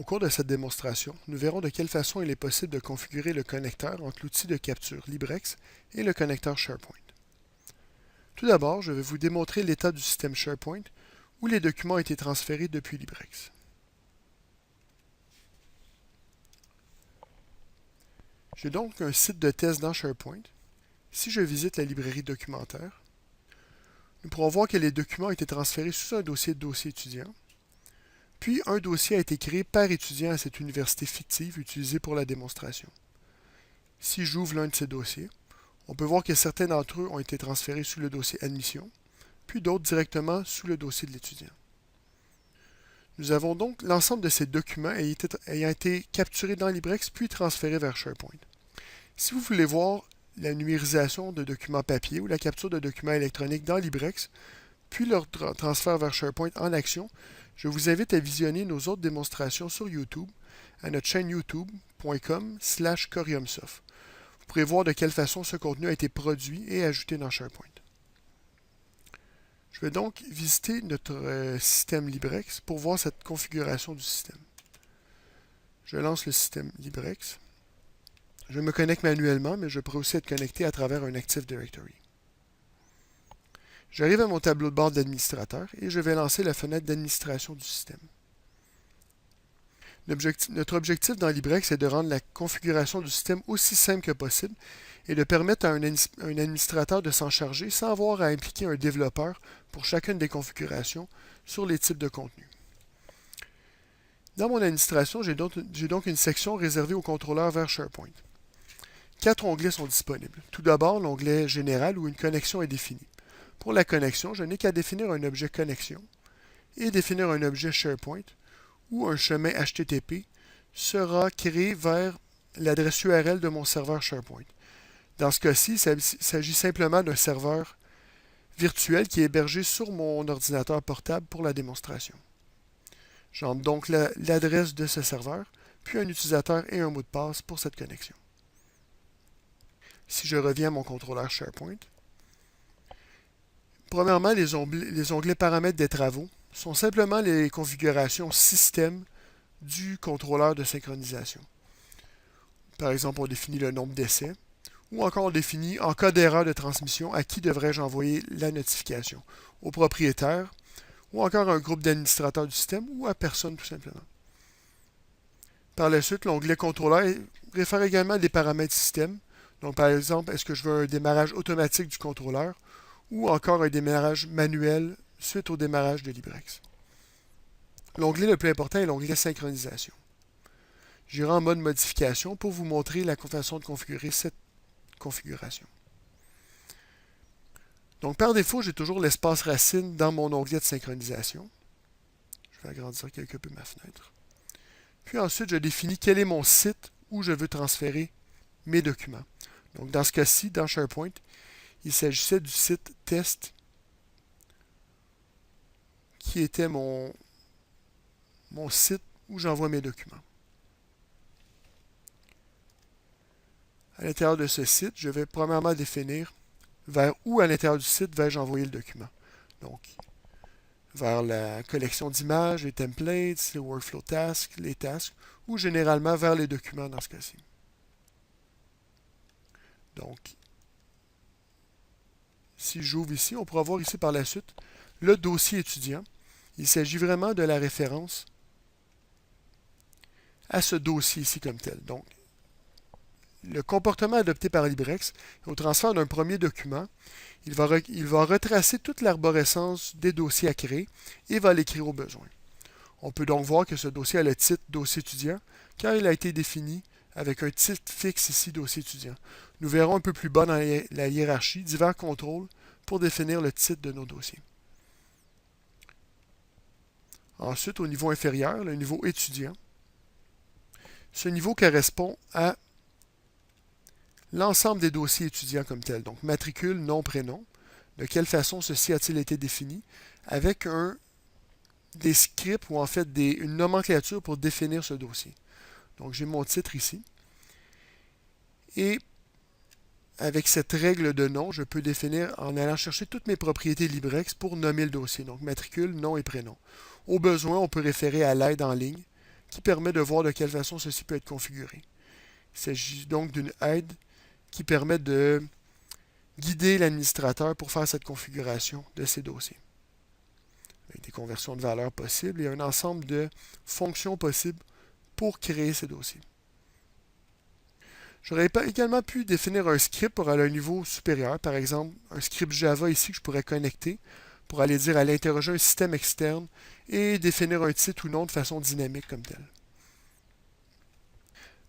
cours de cette démonstration, nous verrons de quelle façon il est possible de configurer le connecteur entre l'outil de capture LibreX et le connecteur SharePoint. Tout d'abord, je vais vous démontrer l'état du système SharePoint où les documents ont été transférés depuis LibreX. J'ai donc un site de test dans SharePoint. Si je visite la librairie documentaire, nous pourrons voir que les documents ont été transférés sous un dossier de dossier étudiant. Puis, un dossier a été créé par étudiant à cette université fictive utilisée pour la démonstration. Si j'ouvre l'un de ces dossiers, on peut voir que certains d'entre eux ont été transférés sous le dossier Admission, puis d'autres directement sous le dossier de l'étudiant. Nous avons donc l'ensemble de ces documents ayant été capturés dans LibreX puis transférés vers SharePoint. Si vous voulez voir la numérisation de documents papier ou la capture de documents électroniques dans LibreX, puis leur transfert vers SharePoint en action, je vous invite à visionner nos autres démonstrations sur YouTube à notre chaîne youtube.com/coriumsoft. Vous pourrez voir de quelle façon ce contenu a été produit et ajouté dans SharePoint. Je vais donc visiter notre système LibreX pour voir cette configuration du système. Je lance le système LibreX. Je me connecte manuellement, mais je pourrais aussi être connecté à travers un Active Directory. J'arrive à mon tableau de bord d'administrateur et je vais lancer la fenêtre d'administration du système. Notre objectif dans LibreX est de rendre la configuration du système aussi simple que possible et de permettre à un administrateur de s'en charger sans avoir à impliquer un développeur pour chacune des configurations sur les types de contenus. Dans mon administration, j'ai donc une section réservée aux contrôleurs vers SharePoint. 4 onglets sont disponibles. Tout d'abord, l'onglet Général où une connexion est définie. Pour la connexion, je n'ai qu'à définir un objet connexion et définir un objet SharePoint où un chemin HTTP sera créé vers l'adresse URL de mon serveur SharePoint. Dans ce cas-ci, il s'agit simplement d'un serveur virtuel qui est hébergé sur mon ordinateur portable pour la démonstration. J'entre donc l'adresse de ce serveur, puis un utilisateur et un mot de passe pour cette connexion. Si je reviens à mon contrôleur SharePoint, premièrement, les onglets Paramètres des travaux sont simplement les configurations système du contrôleur de synchronisation. Par exemple, on définit le nombre d'essais, ou encore on définit, en cas d'erreur de transmission, à qui devrais-je envoyer la notification, au propriétaire, ou encore à un groupe d'administrateurs du système, ou à personne tout simplement. Par la suite, l'onglet Contrôleur réfère également à des paramètres système. Donc, par exemple, est-ce que je veux un démarrage automatique du contrôleur, ou encore un démarrage manuel suite au démarrage de LibreX. L'onglet le plus important est l'onglet Synchronisation. J'irai en mode modification pour vous montrer la façon de configurer cette configuration. Donc, par défaut, j'ai toujours l'espace racine dans mon onglet de synchronisation. Je vais agrandir quelque peu ma fenêtre. Puis ensuite, je définis quel est mon site où je veux transférer mes documents. Donc, dans ce cas-ci, dans SharePoint, il s'agissait du site test qui était mon site où j'envoie mes documents. À l'intérieur de ce site, je vais premièrement définir vers où à l'intérieur du site vais-je envoyer le document. Donc, vers la collection d'images, les templates, les workflow tasks, les tasks, ou généralement vers les documents dans ce cas-ci. Donc, si j'ouvre ici, on pourra voir ici par la suite le dossier étudiant. Il s'agit vraiment de la référence à ce dossier ici comme tel. Donc, le comportement adopté par LibreX, au transfert d'un premier document, il va retracer toute l'arborescence des dossiers à créer et va l'écrire au besoin. On peut donc voir que ce dossier a le titre dossier étudiant car il a été défini avec un titre fixe ici dossier étudiant. Nous verrons un peu plus bas dans la hiérarchie divers contrôles pour définir le titre de nos dossiers. Ensuite, au niveau inférieur, le niveau étudiant, ce niveau correspond à l'ensemble des dossiers étudiants comme tel. Donc, matricule, nom, prénom. De quelle façon ceci a-t-il été défini? Avec des scripts ou en fait une nomenclature pour définir ce dossier. Donc, j'ai mon titre ici. Et avec cette règle de nom, je peux définir en allant chercher toutes mes propriétés LibreX pour nommer le dossier. Donc, matricule, nom et prénom. Au besoin, on peut référer à l'aide en ligne qui permet de voir de quelle façon ceci peut être configuré. Il s'agit donc d'une aide qui permet de guider l'administrateur pour faire cette configuration de ces dossiers. Avec des conversions de valeurs possibles et un ensemble de fonctions possibles pour créer ces dossiers. J'aurais également pu définir un script pour aller à un niveau supérieur, par exemple un script Java ici que je pourrais connecter pour aller dire aller interroger un système externe et définir un titre ou non de façon dynamique comme tel.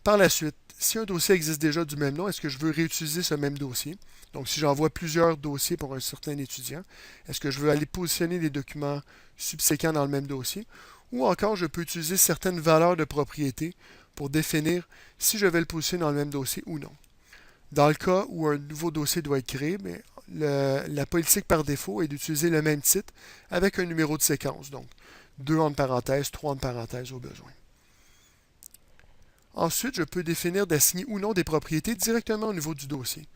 Par la suite, si un dossier existe déjà du même nom, est-ce que je veux réutiliser ce même dossier? Donc, si j'envoie plusieurs dossiers pour un certain étudiant, est-ce que je veux aller positionner des documents subséquents dans le même dossier? Ou encore, je peux utiliser certaines valeurs de propriété pour définir si je vais le positionner dans le même dossier ou non. Dans le cas où un nouveau dossier doit être créé, la politique par défaut est d'utiliser le même titre avec un numéro de séquence, donc 2 entre parenthèses, 3 entre parenthèses au besoin. Ensuite, je peux définir d'assigner ou non des propriétés directement au niveau du dossier.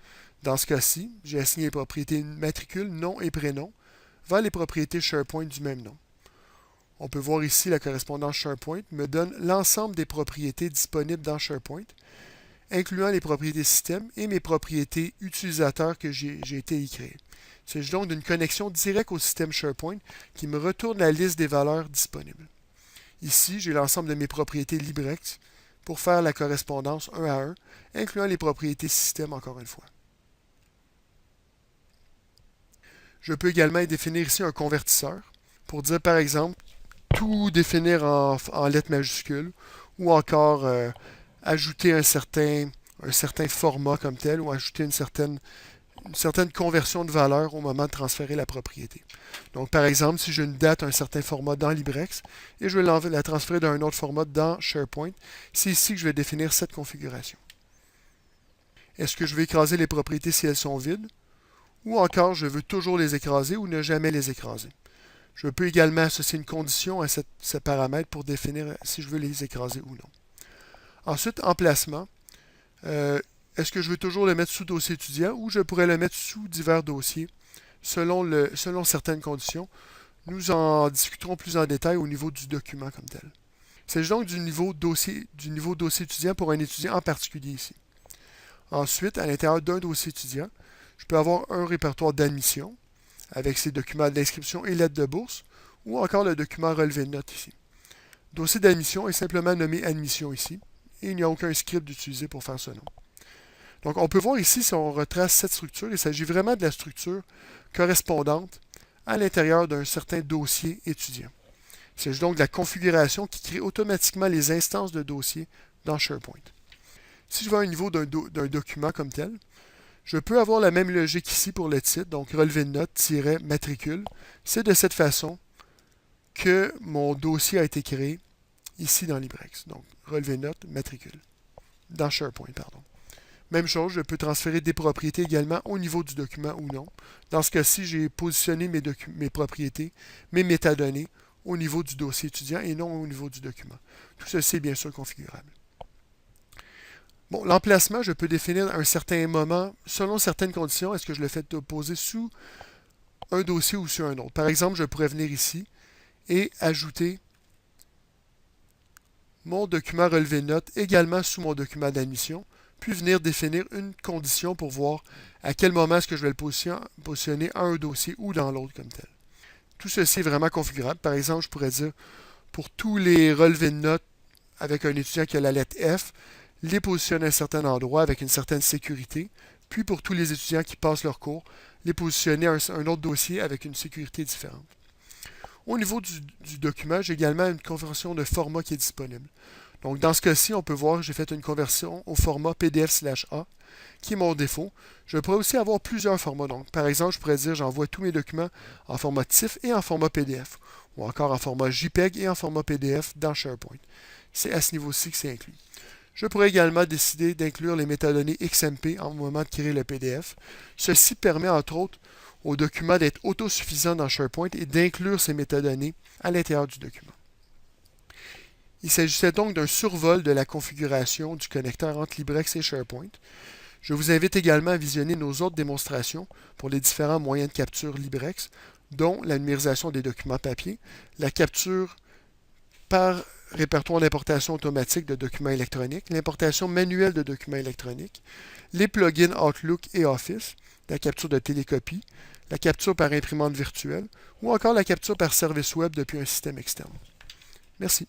Dans ce cas-ci, j'ai assigné les propriétés matricule, nom et prénom vers les propriétés SharePoint du même nom. On peut voir ici la correspondance SharePoint me donne l'ensemble des propriétés disponibles dans SharePoint, incluant les propriétés système et mes propriétés utilisateurs que j'ai été y créer. Il s'agit donc d'une connexion directe au système SharePoint qui me retourne la liste des valeurs disponibles. Ici, j'ai l'ensemble de mes propriétés LibreX pour faire la correspondance 1 à 1, incluant les propriétés système encore une fois. Je peux également définir ici un convertisseur pour dire par exemple tout définir en lettres majuscules ou encore ajouter un certain format comme tel ou ajouter une certaine conversion de valeur au moment de transférer la propriété. Donc, par exemple, si j'ai une date, un certain format dans LibreX et je veux la transférer d'un autre format dans SharePoint, c'est ici que je vais définir cette configuration. Est-ce que je vais écraser les propriétés si elles sont vides? Ou encore, je veux toujours les écraser ou ne jamais les écraser. Je peux également associer une condition à ce paramètre pour définir si je veux les écraser ou non. Ensuite, emplacement. Est-ce que je veux toujours le mettre sous dossier étudiant ou je pourrais le mettre sous divers dossiers selon certaines conditions? Nous en discuterons plus en détail au niveau du document comme tel. Il s'agit donc du niveau dossier étudiant pour un étudiant en particulier ici. Ensuite, à l'intérieur d'un dossier étudiant, je peux avoir un répertoire d'admission avec ses documents d'inscription et lettres de bourse ou encore le document relevé de notes ici. Dossier d'admission est simplement nommé admission ici et il n'y a aucun script d'utiliser pour faire ce nom. Donc, on peut voir ici, si on retrace cette structure, il s'agit vraiment de la structure correspondante à l'intérieur d'un certain dossier étudiant. Il s'agit donc de la configuration qui crée automatiquement les instances de dossier dans SharePoint. Si je vais à un niveau d'un document comme tel, je peux avoir la même logique ici pour le titre, donc relevé de notes-matricule. C'est de cette façon que mon dossier a été créé ici dans LibreX. Donc, relevé de notes-matricule. Dans SharePoint, pardon. Même chose, je peux transférer des propriétés également au niveau du document ou non. Dans ce cas-ci, j'ai positionné mes propriétés, mes métadonnées au niveau du dossier étudiant et non au niveau du document. Tout ceci est bien sûr configurable. Bon, l'emplacement, je peux définir à un certain moment, selon certaines conditions, est-ce que je le fais poser sous un dossier ou sur un autre. Par exemple, je pourrais venir ici et ajouter mon document relevé de notes également sous mon document d'admission, puis venir définir une condition pour voir à quel moment est-ce que je vais le positionner à un dossier ou dans l'autre comme tel. Tout ceci est vraiment configurable. Par exemple, je pourrais dire pour tous les relevés de notes avec un étudiant qui a la lettre F, les positionner à un certain endroit avec une certaine sécurité, puis pour tous les étudiants qui passent leur cours, les positionner à un autre dossier avec une sécurité différente. Au niveau du document, j'ai également une conversion de format qui est disponible. Donc, dans ce cas-ci, on peut voir que j'ai fait une conversion au format PDF/A, qui est mon défaut. Je pourrais aussi avoir plusieurs formats. Donc, par exemple, je pourrais dire j'envoie tous mes documents en format TIFF et en format PDF, ou encore en format JPEG et en format PDF dans SharePoint. C'est à ce niveau-ci que c'est inclus. Je pourrais également décider d'inclure les métadonnées XMP au moment de créer le PDF. Ceci permet, entre autres, au document d'être autosuffisant dans SharePoint et d'inclure ces métadonnées à l'intérieur du document. Il s'agissait donc d'un survol de la configuration du connecteur entre LibreX et SharePoint. Je vous invite également à visionner nos autres démonstrations pour les différents moyens de capture LibreX, dont la numérisation des documents papier, la capture par répertoire d'importation automatique de documents électroniques, l'importation manuelle de documents électroniques, les plugins Outlook et Office, la capture de télécopie, la capture par imprimante virtuelle ou encore la capture par service web depuis un système externe. Merci.